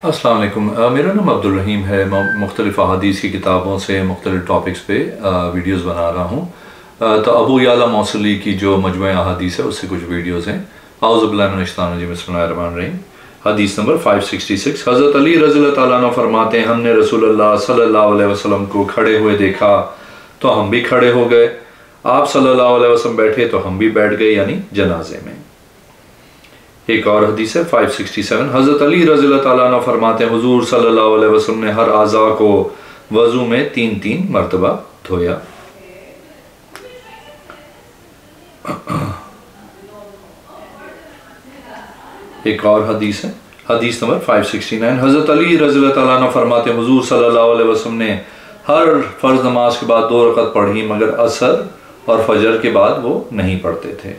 السلام علیکم، میرا نام عبدالرحیم ہے۔ میں مختلف احادیث کی کتابوں سے مختلف ٹاپکس پہ ویڈیوز بنا رہا ہوں۔ تو ابو یعلا موصلی کی جو مجموعہ احادیث ہے اس سے کچھ ویڈیوز ہیں۔ اعوذ باللہ من الشیطان الرجیم، بسم اللہ الرحمن الرحیم۔ حدیث نمبر 566، حضرت علی رضی اللہ تعالیٰ عنہ فرماتے ہیں ہم نے رسول اللہ صلی اللہ علیہ وسلم کو کھڑے ہوئے دیکھا تو ہم بھی کھڑے ہو گئے، آپ صلی اللہ علیہ وسلم بیٹھے تو ہم بھی بیٹھ گئے، یعنی جنازے میں۔ ایک اور حدیث ہے 567، حضرت علی رضی اللہ تعالیٰ عنہ فرماتے ہیں حضور صلی اللہ علیہ وسلم نے ہر اعضاء کو وضو میں 3 مرتبہ دھویا۔ ایک اور حدیث ہے، حدیث نمبر 569، حضرت علی رضی اللہ تعالیٰ عنہ فرماتے ہیں حضور صلی اللہ علیہ وسلم نے ہر فرض نماز کے بعد 2 رکعت پڑھی، مگر عصر اور فجر کے بعد وہ نہیں پڑھتے تھے۔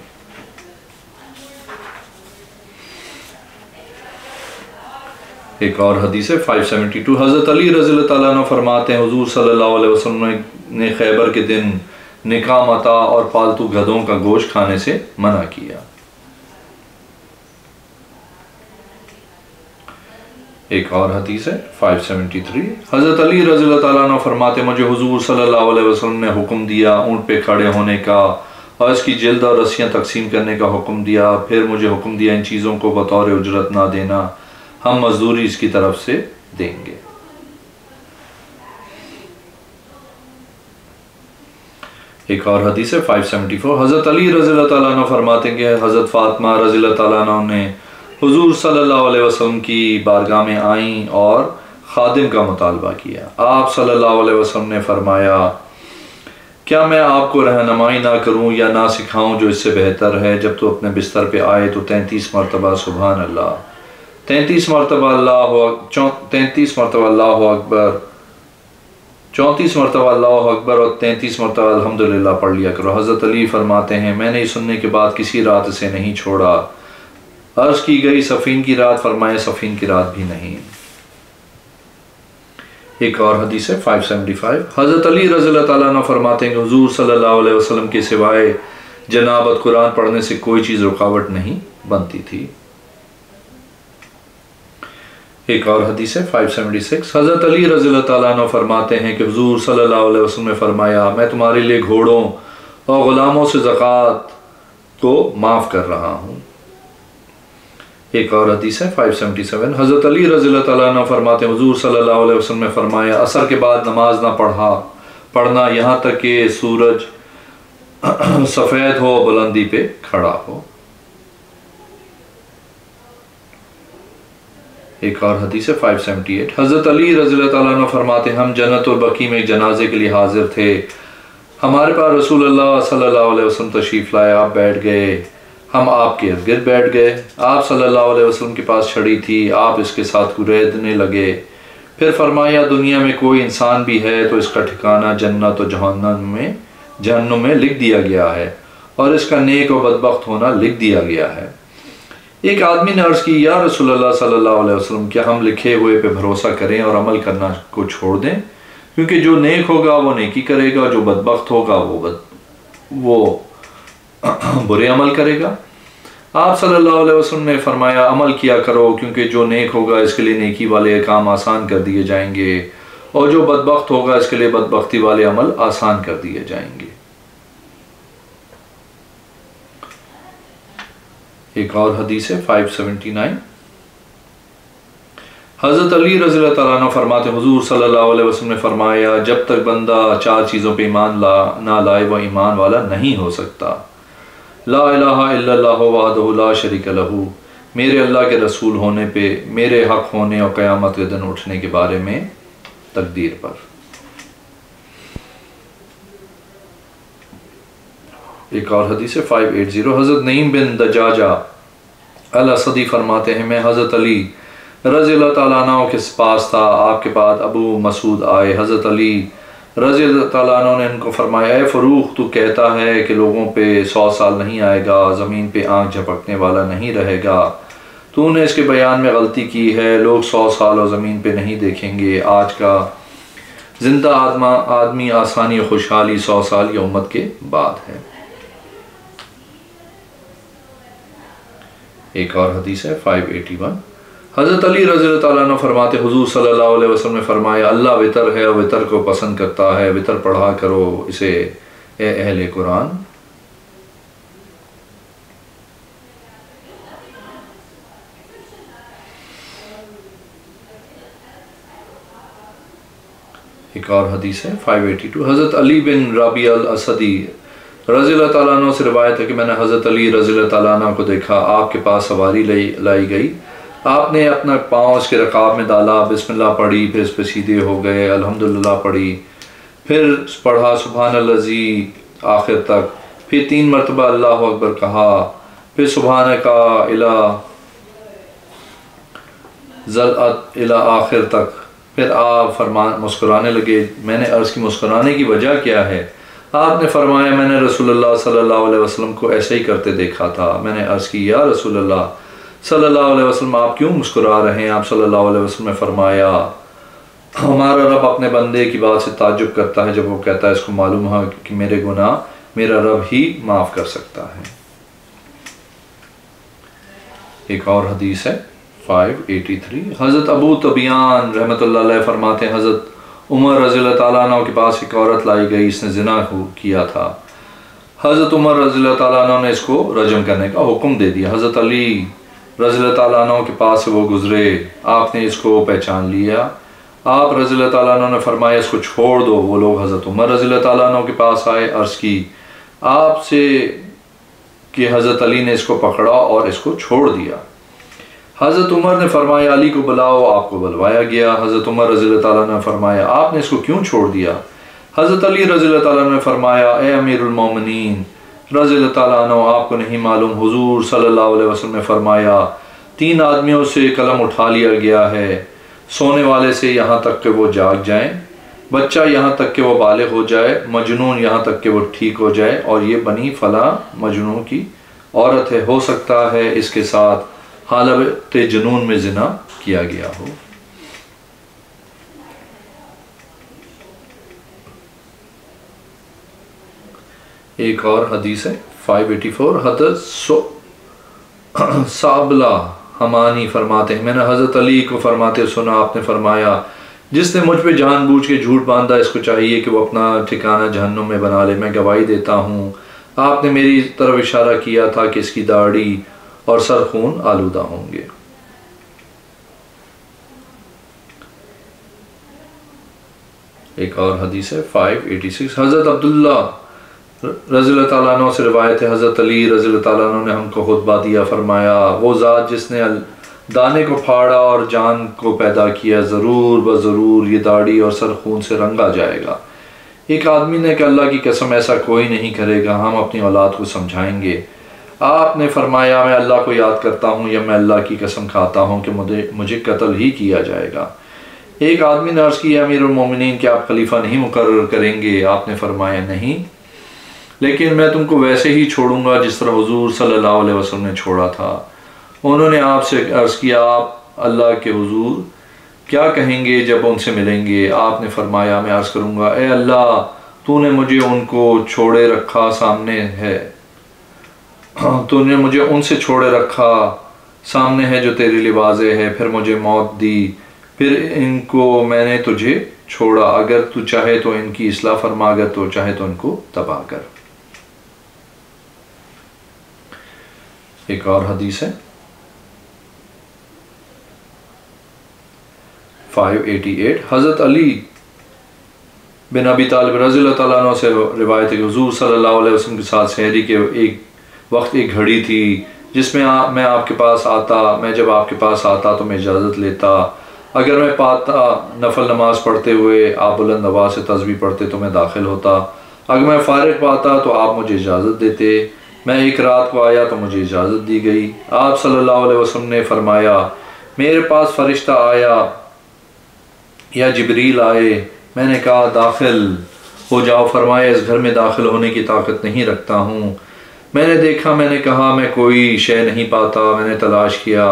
ایک اور حدیث ہے 572، حضرت علی رضی اللہ تعالیٰ عنہ فرماتے ہیں حضور صلی اللہ علیہ وسلم نے خیبر کے دن نکاح، متاع اور پالتو گدھوں کا گوشت کھانے سے منع کیا۔ ایک اور حدیث ہے 573، حضرت علی رضی اللہ تعالیٰ عنہ فرماتے ہیں مجھے حضور صلی اللہ علیہ وسلم نے حکم دیا اونٹ پہ کھڑے ہونے کا اور اس کی جلد اور رسیاں تقسیم کرنے کا حکم دیا، پھر مجھے حکم دیا ان چیزوں کو بطور اجرت نہ دینا، ہم مزدوری اس کی طرف سے دیں گے۔ ایک اور حدیث ہے 574، حضرت علی رضی اللہ تعالیٰ عنہ فرماتے ہیں کہ حضرت فاطمہ رضی اللہ تعالیٰ عنہ نے حضور صلی اللہ علیہ وسلم کی بارگاہ میں آئیں اور خادم کا مطالبہ کیا۔ آپ صلی اللہ علیہ وسلم نے فرمایا کیا میں آپ کو رہنمائی نہ کروں یا نہ سکھاؤں جو اس سے بہتر ہے؟ جب تو اپنے بستر پہ آئے تو 33 مرتبہ سبحان اللہ، 33 مرتبہ اللہ اکبر، 34 مرتبہ اللہ اکبر اور 33 مرتبہ الحمدللہ پڑھ لیا کرو۔ حضرت علی فرماتے ہیں میں نے یہ سننے کے بعد کسی رات سے نہیں چھوڑا۔ عرض کی گئی صفین کی رات، فرمایا صفین کی رات بھی نہیں۔ ایک اور حدیث ہے 575، حضرت علی رضی اللہ تعالیٰ عنہ فرماتے ہیں کہ حضور صلی اللہ علیہ وسلم کے سوائے جنابت قرآن پڑھنے سے کوئی چیز رکاوٹ نہیں بنتی تھی۔ ایک اور حدیث ہے 576، حضرت علی رضی اللہ تعالیٰ عنہ فرماتے ہیں کہ حضور صلی اللہ علیہ وسلم نے فرمایا میں تمہارے لیے گھوڑوں اور غلاموں سے زکوٰۃ کو معاف کر رہا ہوں۔ ایک اور حدیث ہے 577، حضرت علی رضی اللہ تعالیٰ عنہ فرماتے ہیں حضور صلی اللہ علیہ وسلم نے فرمایا عصر کے بعد نماز نہ پڑھنا یہاں تک کہ سورج سفید ہو، بلندی پہ کھڑا ہو۔ ایک اور حدیث ہے 578، حضرت علی رضی اللہ تعالیٰ عنہ فرماتے ہیں ہم جنت البقیع میں ایک جنازے کے لیے حاضر تھے، ہمارے پاس رسول اللہ صلی اللہ علیہ وسلم تشریف لائے، آپ بیٹھ گئے، ہم آپ کے ارد گرد بیٹھ گئے، آپ صلی اللہ علیہ وسلم کے پاس چھڑی تھی، آپ اس کے ساتھ کوریدنے لگے، پھر فرمایا دنیا میں کوئی انسان بھی ہے تو اس کا ٹھکانہ جنت و جہنم میں لکھ دیا گیا ہے اور اس کا نیک و بدبخت ہونا لکھ دیا گیا ہے۔ ایک آدمی نے عرض کی یا رسول اللہ صلی اللہ علیہ وسلم کیا ہم لکھے ہوئے پہ بھروسہ کریں اور عمل کرنا کو چھوڑ دیں؟ کیونکہ جو نیک ہوگا وہ نیکی کرے گا، جو بدبخت ہوگا وہ برے عمل کرے گا۔ آپ صلی اللہ علیہ وسلم نے فرمایا عمل کیا کرو کیونکہ جو نیک ہوگا اس کے لیے نیکی والے کام آسان کر دیے جائیں گے اور جو بدبخت ہوگا اس کے لیے بدبختی والے عمل آسان کر دیے جائیں گے۔ ایک اور حدیث ہے 579، حضرت علی رضی اللہ تعالیٰ عنہ فرماتے حضور صلی اللہ علیہ وسلم نے فرمایا جب تک بندہ 4 چیزوں پہ ایمان نہ لائے وہ ایمان والا نہیں ہو سکتا۔ لا الہ الا اللہ وحدہ لا شریک لہ، میرے اللہ کے رسول ہونے پہ، میرے حق ہونے اور قیامت کے دن اٹھنے کے بارے میں تقدیر پر۔ ایک اور حدیث ہے 580، حضرت نعیم بن دجاجہ الاسدی فرماتے ہیں میں حضرت علی رضی اللہ تعالیٰ عنہ کے پاس تھا، آپ کے بعد ابو مسعود آئے، حضرت علی رضی اللہ تعالیٰ عنہ نے ان کو فرمایا اے فروخ تو کہتا ہے کہ لوگوں پہ 100 سال نہیں آئے گا، زمین پہ آنکھ جھپکنے والا نہیں رہے گا، تو نے اس کے بیان میں غلطی کی ہے، لوگ 100 سال اور زمین پہ نہیں دیکھیں گے، آج کا زندہ آدمی آسانی و خوشحالی 100 سال یہ امت کے بعد ہے۔ ایک اور حدیث ہے 581، حضرت علی رضی اللہ تعالیٰ عنہ فرماتے حضور صلی اللہ علیہ وسلم نے فرمایا اللہ وطر ہے اور وطر کو پسند کرتا ہے، وطر پڑھا کرو اسے اے اہل قرآن۔ ایک اور حدیث ہے 582، حضرت علی بن رابعہ الاسدی رضی اللہ تعالیٰ عنہ سے روایت ہے کہ میں نے حضرت علی رضی اللہ تعالیٰ عنہ کو دیکھا، آپ کے پاس سواری لائی گئی، آپ نے اپنا پاؤں اس کے رکاب میں ڈالا، بسم اللہ پڑھی، پھر اس پہ سیدھے ہو گئے، الحمدللہ پڑھی، پھر پڑھا سبحان الذی آخر تک، پھر 3 مرتبہ اللہ اکبر کہا، پھر سبحانک الی آخر تک، پھر آپ مسکرانے لگے۔ میں نے عرض کی مسکرانے کی وجہ کیا ہے؟ آپ نے فرمایا میں نے رسول اللہ صلی اللہ علیہ وسلم کو ایسے ہی کرتے دیکھا تھا۔ میں نے عرض کی یا رسول اللہ صلی اللہ علیہ وسلم آپ کیوں مسکرا رہے ہیں؟ آپ صلی اللہ علیہ وسلم نے فرمایا ہمارا رب اپنے بندے کی بات سے تعجب کرتا ہے جب وہ کہتا ہے اس کو معلوم ہے کہ میرے گناہ میرا رب ہی معاف کر سکتا ہے۔ ایک اور حدیث ہے 583، حضرت ابو طبیان رحمۃ اللہ علیہ فرماتے ہیں حضرت عمر رضی اللہ تعالیٰ عنہ کے پاس ایک عورت لائی گئی، اس نے زنا کیا تھا۔ حضرت عمر رضی اللہ تعالیٰ عنہ نے اس کو رجم کرنے کا حکم دے دیا۔ حضرت علی رضی اللہ تعالیٰ عنہ کے پاس سے وہ گزرے، آپ نے اس کو پہچان لیا، آپ رضی اللہ تعالیٰ عنہ نے فرمایا اس کو چھوڑ دو۔ وہ لوگ حضرت عمر رضی اللہ تعالیٰ عنہ کے پاس آئے، عرض کی آپ سے کہ حضرت علی نے اس کو پکڑا اور اس کو چھوڑ دیا۔ حضرت عمر نے فرمایا علی کو بلاؤ، آپ کو بلوایا گیا۔ حضرت عمر رضی اللہ تعالیٰ نے فرمایا آپ نے اس کو کیوں چھوڑ دیا؟ حضرت علی رضی اللہ تعالیٰ نے فرمایا اے امیر المومنین رضی اللہ تعالیٰ عنہ آپ کو نہیں معلوم حضور صلی اللہ علیہ وسلم نے فرمایا 3 آدمیوں سے قلم اٹھا لیا گیا ہے، سونے والے سے یہاں تک کہ وہ جاگ جائیں، بچہ یہاں تک کہ وہ بالغ ہو جائے، مجنون یہاں تک کہ وہ ٹھیک ہو جائے، اور یہ بنی فلاں مجنون کی عورت ہے، ہو سکتا ہے اس کے ساتھ حالت جنون میں زنا کیا گیا ہو۔ ایک اور حدیث ہے 584، حضرت سابلہ حمانی فرماتے ہیں میں نے حضرت علی کو فرماتے سنا، آپ نے فرمایا جس نے مجھ پہ جان بوجھ کے جھوٹ باندھا اس کو چاہیے کہ وہ اپنا ٹھکانہ جہنم میں بنا لے، میں گواہی دیتا ہوں آپ نے میری طرف اشارہ کیا تھا کہ اس کی داڑھی اور سر خون آلودہ ہوں گے۔ ایک اور حدیث ہے 586، حضرت عبداللہ رضی اللہ تعالیٰ عنہ سے روایت ہے حضرت علی رضی اللہ تعالیٰ عنہ نے ہم کو خطبہ دیا، فرمایا وہ ذات جس نے دانے کو پھاڑا اور جان کو پیدا کیا ضرور بضرور یہ داڑھی اور سر خون سے رنگا جائے گا۔ ایک آدمی نے کہ اللہ کی قسم ایسا کوئی نہیں کرے گا، ہم اپنی اولاد کو سمجھائیں گے۔ آپ نے فرمایا میں اللہ کو یاد کرتا ہوں یا میں اللہ کی قسم کھاتا ہوں کہ مجھے قتل ہی کیا جائے گا۔ ایک آدمی نے عرض کیا امیر المومنین کہ آپ خلیفہ نہیں مقرر کریں گے؟ آپ نے فرمایا نہیں، لیکن میں تم کو ویسے ہی چھوڑوں گا جس طرح حضور صلی اللہ علیہ وسلم نے چھوڑا تھا۔ انہوں نے آپ سے عرض کیا آپ اللہ کے حضور کیا کہیں گے جب ان سے ملیں گے؟ آپ نے فرمایا میں عرض کروں گا اے اللہ تو نے مجھے ان کو چھوڑے رکھا سامنے ہے، تو نے مجھے ان سے چھوڑے رکھا سامنے ہے جو تیرے لیے واضح ہے، پھر مجھے موت دی، پھر ان کو میں نے تجھے چھوڑا، اگر تو چاہے تو ان کی اصلاح فرما، اگر تو چاہے تو ان کو تباہ کر۔ ایک اور حدیث ہے 588، حضرت علی بن ابی طالب رضی اللہ تعالیٰ عنہ سے روایت ہے کہ حضور صلی اللہ علیہ وسلم کے ساتھ سحری کے ایک گھڑی تھی جس میں میں آپ کے پاس آتا، میں جب آپ کے پاس آتا تو میں اجازت لیتا، اگر میں پاتا نفل نماز پڑھتے ہوئے آپ بلند آواز سے تسبیح پڑھتے تو میں داخل ہوتا، اگر میں فارغ پاتا تو آپ مجھے اجازت دیتے، میں ایک رات کو آیا تو مجھے اجازت دی گئی۔ آپ صلی اللہ علیہ وسلم نے فرمایا میرے پاس فرشتہ آیا یا جبریل آئے، میں نے کہا داخل ہو جاؤ، فرمایا اس گھر میں داخل ہونے کی طاقت نہیں رکھتا ہوں۔ میں نے دیکھا، میں نے کہا میں کوئی شے نہیں پاتا، میں نے تلاش کیا،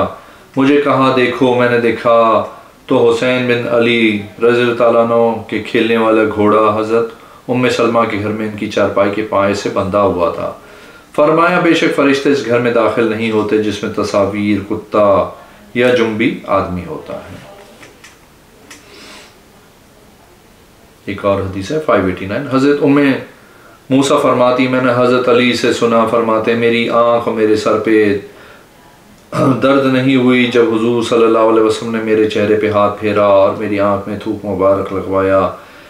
مجھے کہا دیکھو، میں نے دیکھا تو حسین بن علی رضی اللہ تعالیٰ عنہ کے کھیلنے والا گھوڑا حضرت ام سلمہ کے گھر میں ان کی چارپائی کے پائے سے بندھا ہوا تھا۔ فرمایا بے شک فرشتے اس گھر میں داخل نہیں ہوتے جس میں تصاویر، کتا یا جنبی آدمی ہوتا ہے۔ ایک اور حدیث ہے 589، حضرت موسیٰ فرماتی میں نے حضرت علی سے سنا فرماتے میری آنکھ اور میرے سر پہ درد نہیں ہوئی جب حضور صلی اللہ علیہ وسلم نے میرے چہرے پہ ہاتھ پھیرا اور میری آنکھ میں تھوک مبارک لگوایا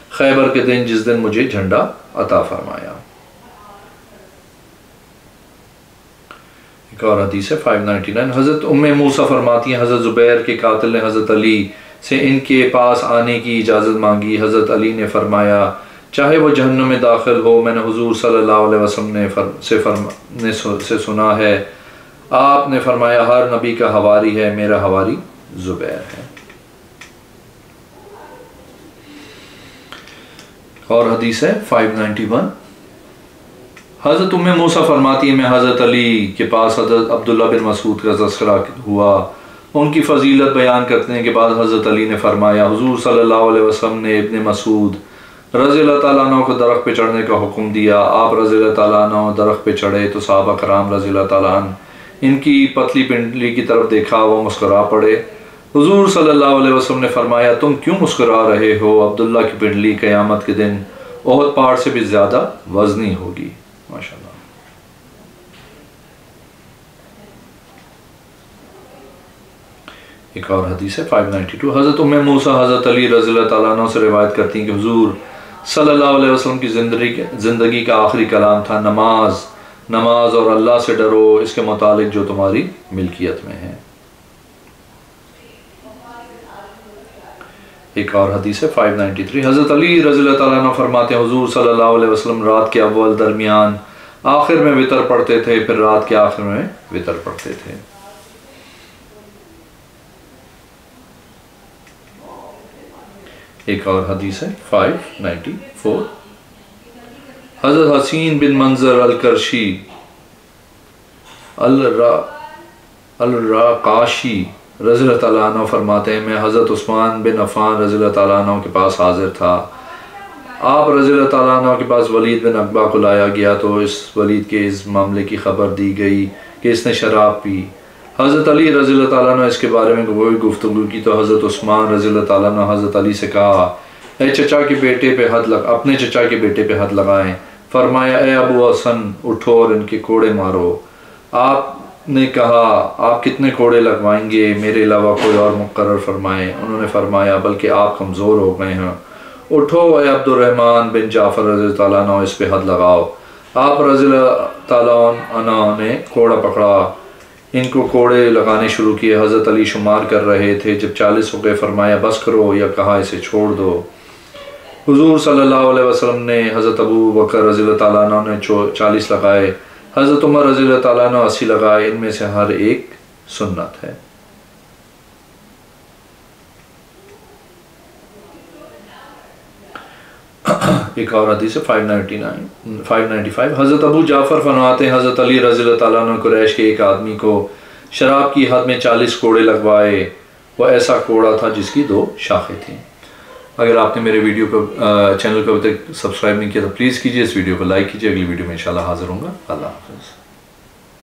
خیبر کے دن جس دن مجھے جھنڈا عطا فرمایا۔ ایک اور حدیث ہے 599، حضرت موسیٰ فرماتی ہیں حضرت زبیر کے قاتل نے حضرت علی سے ان کے پاس آنے کی اجازت مانگی۔ حضرت علی نے فرمایا چاہے وہ جہنم میں داخل ہو، میں نے حضور صلی اللہ علیہ وسلم سے سنا ہے، آپ نے فرمایا ہر نبی کا حواری ہے، میرا حواری زبیر ہے۔ اور حدیث ہے 591، حضرت موسیٰ فرماتی ہے میں حضرت علی کے پاس حضرت عبداللہ بن مسعود کا تذکرہ ہوا، ان کی فضیلت بیان کرنے کے بعد حضرت علی نے فرمایا حضور صلی اللہ علیہ وسلم نے ابن مسعود رضی اللہ تعالیٰ عنہ کو درخت پہ چڑھنے کا حکم دیا، آپ رضی اللہ تعالیٰ عنہ درخت پہ چڑھے تو صحابہ کرام رضی اللہ تعالیٰ عنہ ان کی پتلی پنڈلی کی طرف دیکھا، وہ مسکرا پڑے۔ حضور صلی اللہ علیہ وسلم نے فرمایا تم کیوں مسکرا رہے ہو؟ عبداللہ کی پنڈلی قیامت کے دن احد پہاڑ سے بھی زیادہ وزنی ہوگی۔ ماشاءاللہ۔ ایک اور حدیث ہے 592، حضرت موسیٰ حضرت علی رضی اللہ تعالیٰ عنہ سے روایت کرتی ہیں کہ حضور صلی اللہ علیہ وسلم کی زندگی کا آخری کلام تھا نماز اور اللہ سے ڈرو اس کے متعلق جو تمہاری ملکیت میں ہے۔ ایک اور حدیث ہے 593، حضرت علی رضی اللہ تعالیٰ عنہ فرماتے ہیں حضور صلی اللہ علیہ وسلم رات کے اول درمیان آخر میں وطر پڑھتے تھے، پھر رات کے آخر میں وطر پڑھتے تھے۔ ایک اور حدیث ہے 594، حضرت حسین بن منظر القرشی الراقاشی رضی اللہ تعالیٰ عنہ فرماتے ہیں میں حضرت عثمان بن عفان رضی اللہ تعالیٰ عنہ کے پاس حاضر تھا، آپ رضی اللہ تعالیٰ عنہ کے پاس ولید بن عقبہ کو لایا گیا تو اس ولید کے اس معاملے کی خبر دی گئی کہ اس نے شراب پی۔ حضرت علی رضی اللہ تعالیٰ عنہ اس کے بارے میں کوئی گفتگو کی تو حضرت عثمان رضی اللہ تعالیٰ عنہ حضرت علی سے کہا اے چچا کے بیٹے پہ اپنے چچا کے بیٹے پہ حد لگائیں۔ فرمایا اے ابو حسن اٹھو اور ان کے کوڑے مارو۔ آپ نے کہا آپ کتنے کوڑے لگوائیں گے؟ میرے علاوہ کوئی اور مقرر فرمائیں۔ انہوں نے فرمایا بلکہ آپ کمزور ہو گئے ہیں، اٹھو اے عبد الرحمن بن جعفر رضی اللہ تعالیٰ عنہ اس پہ حد لگاؤ۔ آپ رضی اللہ تعالیٰ عنہ نے کوڑا پکڑا، ان کو کوڑے لگانے شروع کیے۔ حضرت علی شمار کر رہے تھے، جب 40 ہو گئے فرمایا بس کرو یا کہا اسے چھوڑ دو۔ حضور صلی اللہ علیہ وسلم نے حضرت ابو بکر رضی اللہ تعالیٰ عنہ نے 40 لگائے، حضرت عمر رضی اللہ تعالیٰ عنہ 80 لگائے، ان میں سے ہر ایک سنت ہے۔ ایک اور حدیث ہے 595، حضرت ابو جعفر فرماتے ہیں حضرت علی رضی اللہ تعالیٰ عنہ قریش کے ایک آدمی کو شراب کی حد میں 40 کوڑے لگوائے، وہ ایسا کوڑا تھا جس کی 2 شاخیں تھیں۔ اگر آپ نے میرے ویڈیو کو چینل کو ابھی تک سبسکرائب نہیں کیا تو پلیز کیجئے، اس ویڈیو کو لائک کیجئے۔ اگلی ویڈیو میں انشاءاللہ حاضر ہوں گا۔ اللہ حافظ۔